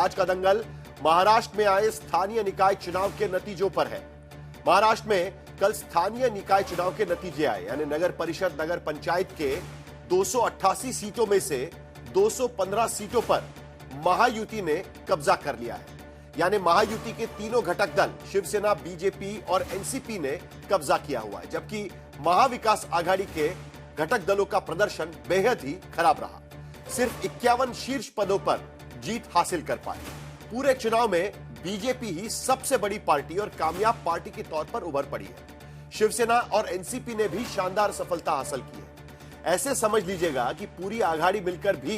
आज का दंगल महाराष्ट्र में आए स्थानीय निकाय चुनाव के नतीजों पर है। महाराष्ट्र में कल स्थानीय निकाय चुनाव के नतीजे आए, यानी नगर परिषद नगर पंचायत के 288 सीटों में से 215 सीटों पर महायुति ने कब्जा कर लिया है। यानी महायुति के तीनों घटक दल शिवसेना, बीजेपी और एनसीपी ने कब्जा किया हुआ है, जबकि महाविकास आघाड़ी के घटक दलों का प्रदर्शन बेहद ही खराब रहा। सिर्फ 51 शीर्ष पदों पर जीत हासिल कर पाए। पूरे चुनाव में बीजेपी ही सबसे बड़ी पार्टी और कामयाब पार्टी के तौर पर उभर पड़ी है। शिवसेना और एनसीपी ने भी शानदार सफलता हासिल की है। ऐसे समझ लीजिएगा कि पूरी आघाड़ी मिलकर भी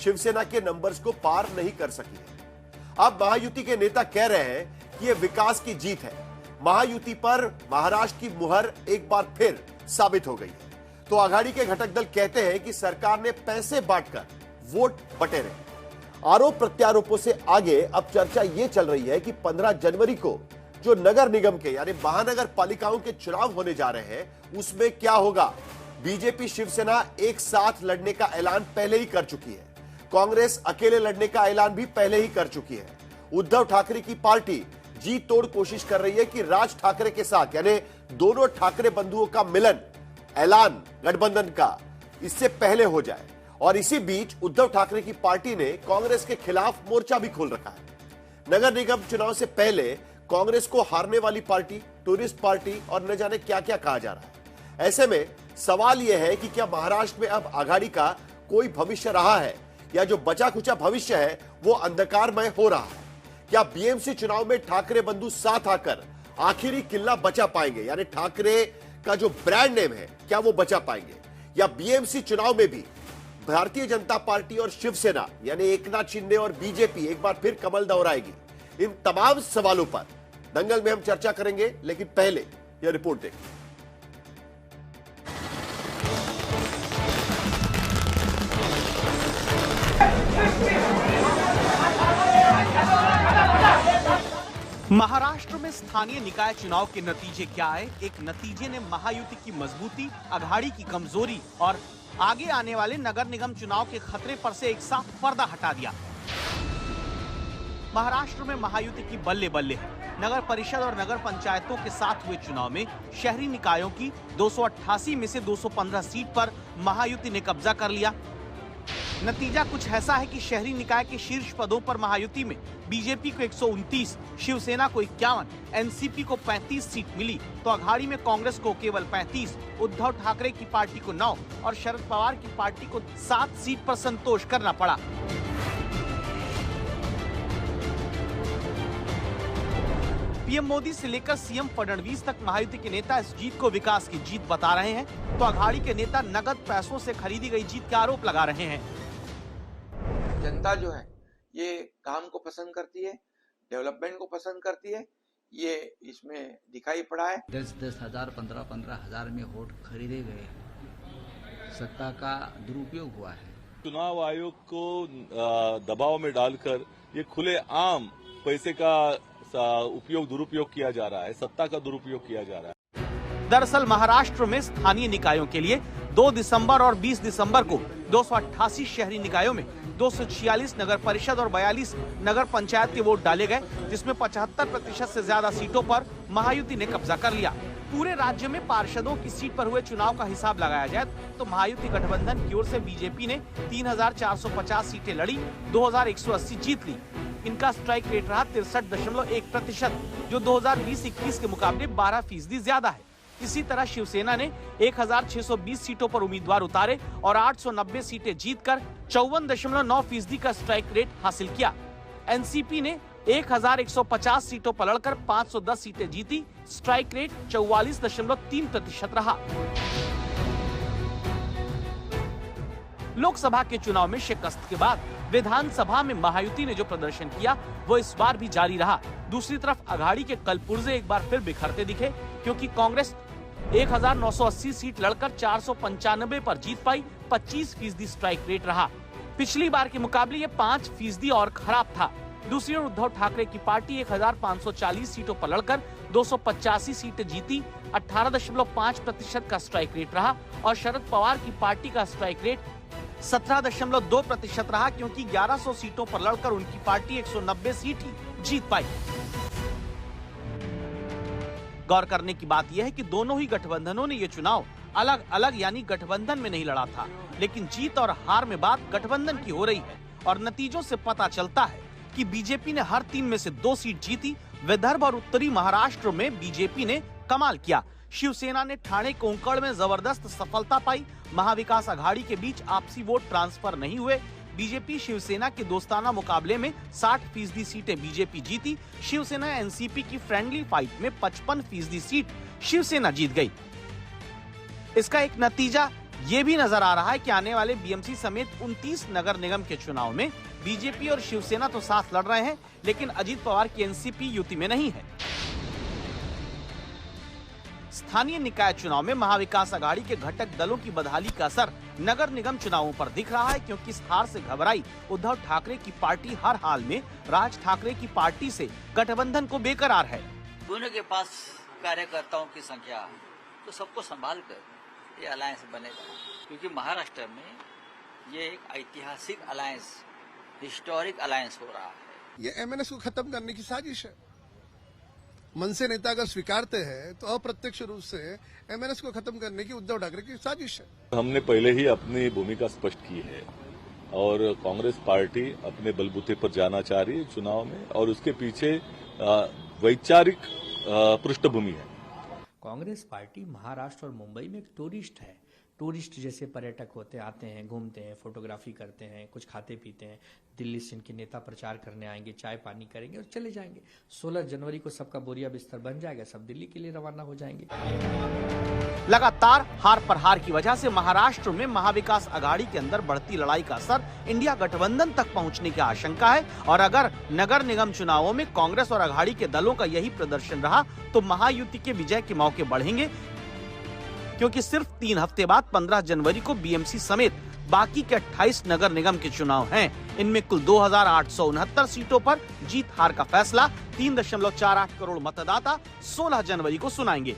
शिवसेना के नंबर्स को पार नहीं कर सकी है। अब महायुति के नेता कह रहे हैं कि यह विकास की जीत है। महायुति पर महाराष्ट्र की मुहर एक बार फिर साबित हो गई है। तो आघाड़ी के घटक दल कहते हैं कि सरकार ने पैसे बांटकर वोट बटेरे। आरोप प्रत्यारोपों से आगे अब चर्चा यह चल रही है कि 15 जनवरी को जो नगर निगम के यानी महानगर पालिकाओं के चुनाव होने जा रहे हैं, उसमें क्या होगा। बीजेपी शिवसेना एक साथ लड़ने का ऐलान पहले ही कर चुकी है। कांग्रेस अकेले लड़ने का ऐलान भी पहले ही कर चुकी है। उद्धव ठाकरे की पार्टी जी तोड़ कोशिश कर रही है कि राज ठाकरे के साथ यानी दोनों ठाकरे बंधुओं का मिलन, ऐलान गठबंधन का इससे पहले हो जाए। और इसी बीच उद्धव ठाकरे की पार्टी ने कांग्रेस के खिलाफ मोर्चा भी खोल रखा है। नगर निगम चुनाव से पहले कांग्रेस को हारने वाली पार्टी, टूरिस्ट पार्टी और न जाने क्या क्या कहा जा रहा है। ऐसे में सवाल यह है कि क्या महाराष्ट्र में अब आघाड़ी का कोई भविष्य रहा है, या जो बचा खुचा भविष्य है वो अंधकारमय हो रहा है। क्या बीएमसी चुनाव में ठाकरे बंधु साथ आकर आखिरी किला बचा पाएंगे, यानी ठाकरे का जो ब्रांड नेम है क्या वो बचा पाएंगे, या बीएमसी चुनाव में भी भारतीय जनता पार्टी और शिवसेना यानी एकनाथ शिंदे और बीजेपी एक बार फिर कमल दौड़ाएगी। इन तमाम सवालों पर दंगल में हम चर्चा करेंगे, लेकिन पहले यह रिपोर्ट देखें। महाराष्ट्र में स्थानीय निकाय चुनाव के नतीजे क्या आए? एक नतीजे ने महायुति की मजबूती, आघाड़ी की कमजोरी और आगे आने वाले नगर निगम चुनाव के खतरे पर से एक साफ पर्दा हटा दिया। महाराष्ट्र में महायुति की बल्ले बल्ले है। नगर परिषद और नगर पंचायतों के साथ हुए चुनाव में शहरी निकायों की 288 में से 215 सीट पर महायुति ने कब्जा कर लिया। नतीजा कुछ ऐसा है कि शहरी निकाय के शीर्ष पदों पर महायुति में बीजेपी को 129, शिवसेना को 51, एनसीपी को 35 सीट मिली, तो आघाड़ी में कांग्रेस को केवल 35, उद्धव ठाकरे की पार्टी को 9 और शरद पवार की पार्टी को 7 सीट पर संतोष करना पड़ा। पीएम मोदी से लेकर सीएम फडणवीस तक महायुति के नेता इस जीत को विकास की जीत बता रहे हैं, तो आघाड़ी के नेता नगद पैसों से खरीदी गई जीत के आरोप लगा रहे हैं। जनता जो है ये काम को पसंद करती है, डेवलपमेंट को पसंद करती है, ये इसमें दिखाई पड़ा है। 10-10 हजार, 15-15 हजार में वोट खरीदे गए, सत्ता का दुरुपयोग हुआ है। चुनाव आयोग को दबाव में डालकर ये खुले आम पैसे का उपयोग दुरुपयोग किया जा रहा है, सत्ता का दुरुपयोग किया जा रहा है। दरअसल महाराष्ट्र में स्थानीय निकायों के लिए 2 दिसंबर और 20 दिसंबर को 288 शहरी निकायों में 246 नगर परिषद और 42 नगर पंचायत के वोट डाले गए, जिसमें 75% से ज्यादा सीटों पर महायुति ने कब्जा कर लिया। पूरे राज्य में पार्षदों की सीट पर हुए चुनाव का हिसाब लगाया जाए तो महायुति गठबंधन की ओर से बीजेपी ने 3450 सीटें लड़ी, 2180 जीत ली। इनका स्ट्राइक रेट रहा 63.1%, जो 2020-21 के मुकाबले 12% ज्यादा है। इसी तरह शिवसेना ने 1620 सीटों पर उम्मीदवार उतारे और 890 सीटें जीतकर 54.9% का स्ट्राइक रेट हासिल किया। एनसीपी ने 1150 सीटों पर लड़कर 510 सीटें जीती, स्ट्राइक रेट 44.3% रहा। लोकसभा के चुनाव में शिकस्त के बाद विधानसभा में महायुति ने जो प्रदर्शन किया वो इस बार भी जारी रहा। दूसरी तरफ आघाड़ी के कलपुर्जे एक बार फिर बिखरते दिखे, क्योंकि कांग्रेस 1980 सीट लड़कर 495 पर जीत पाई, 25% स्ट्राइक रेट रहा। पिछली बार के मुकाबले ये 5% और खराब था। दूसरी ओर उद्धव ठाकरे की पार्टी 1540 सीटों पर लड़कर 285 सीटें जीती, 18.5% का स्ट्राइक रेट रहा और शरद पवार की पार्टी का स्ट्राइक रेट 17.2% रहा, क्योंकि 1100 सीटों पर लड़कर उनकी पार्टी 190 सीट ही जीत पाई। गौर करने की बात यह है कि दोनों ही गठबंधनों ने ये चुनाव अलग अलग यानी गठबंधन में नहीं लड़ा था, लेकिन जीत और हार में बात गठबंधन की हो रही है और नतीजों से पता चलता है कि बीजेपी ने हर 3 में से 2 सीट जीती। विदर्भ और उत्तरी महाराष्ट्र में बीजेपी ने कमाल किया। शिवसेना ने ठाणे कोंकण में जबरदस्त सफलता पाई। महाविकास आघाड़ी के बीच आपसी वोट ट्रांसफर नहीं हुए। बीजेपी शिवसेना के दोस्ताना मुकाबले में 60% सीटें बीजेपी जीती। शिवसेना एनसीपी की फ्रेंडली फाइट में 55% सीट शिवसेना जीत गई। इसका एक नतीजा ये भी नजर आ रहा है कि आने वाले बीएमसी समेत 29 नगर निगम के चुनाव में बीजेपी और शिवसेना तो साथ लड़ रहे हैं, लेकिन अजीत पवार की एनसीपी युति में नहीं है। स्थानीय निकाय चुनाव में महाविकास आघाड़ी के घटक दलों की बदहाली का असर नगर निगम चुनावों पर दिख रहा है, क्योंकि इस हार से घबराई उद्धव ठाकरे की पार्टी हर हाल में राज ठाकरे की पार्टी से गठबंधन को बेकरार है। दोनों के पास कार्यकर्ताओं की संख्या, तो सबको संभाल कर ये अलायंस बनेगा, क्योंकि महाराष्ट्र में ये एक ऐतिहासिक अलायंस, हिस्टोरिक अलायंस हो रहा है। ये एमएनएस को खत्म करने की साजिश है। मनसे नेता अगर स्वीकारते हैं तो अप्रत्यक्ष रूप से एमएनएस को खत्म करने की उद्धव ठाकरे की साजिश है। हमने पहले ही अपनी भूमिका स्पष्ट की है और कांग्रेस पार्टी अपने बलबूते पर जाना चाह रही है चुनाव में, और उसके पीछे वैचारिक पृष्ठभूमि है। कांग्रेस पार्टी महाराष्ट्र और मुंबई में एक टूरिस्ट है। टूरिस्ट जैसे पर्यटक होते आते हैं, घूमते हैं, फोटोग्राफी करते हैं, कुछ खाते पीते हैं। दिल्ली से इनके नेता प्रचार करने आएंगे, चाय पानी करेंगे और चले जाएंगे। 16 जनवरी को सबका बोरिया बिस्तर बन जाएगा, सब दिल्ली के लिए रवाना हो जाएंगे। लगातार हार पर हार की वजह से महाराष्ट्र में महाविकास आघाड़ी के अंदर बढ़ती लड़ाई का असर इंडिया गठबंधन तक पहुंचने की आशंका है, और अगर नगर निगम चुनावों में कांग्रेस और आघाड़ी के दलों का यही प्रदर्शन रहा तो महायुति के विजय के मौके बढ़ेंगे, क्योंकि सिर्फ 3 हफ्ते बाद 15 जनवरी को बीएमसी समेत बाकी के 28 नगर निगम के चुनाव हैं। इनमें कुल 2869 सीटों पर जीत हार का फैसला 3.48 करोड़ मतदाता 16 जनवरी को सुनाएंगे।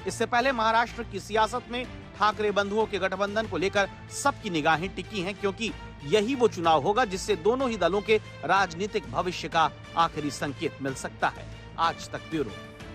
इससे पहले महाराष्ट्र की सियासत में ठाकरे बंधुओं के गठबंधन को लेकर सबकी निगाहें टिकी हैं, क्योंकि यही वो चुनाव होगा जिससे दोनों ही दलों के राजनीतिक भविष्य का आखिरी संकेत मिल सकता है। आज तक ब्यूरो।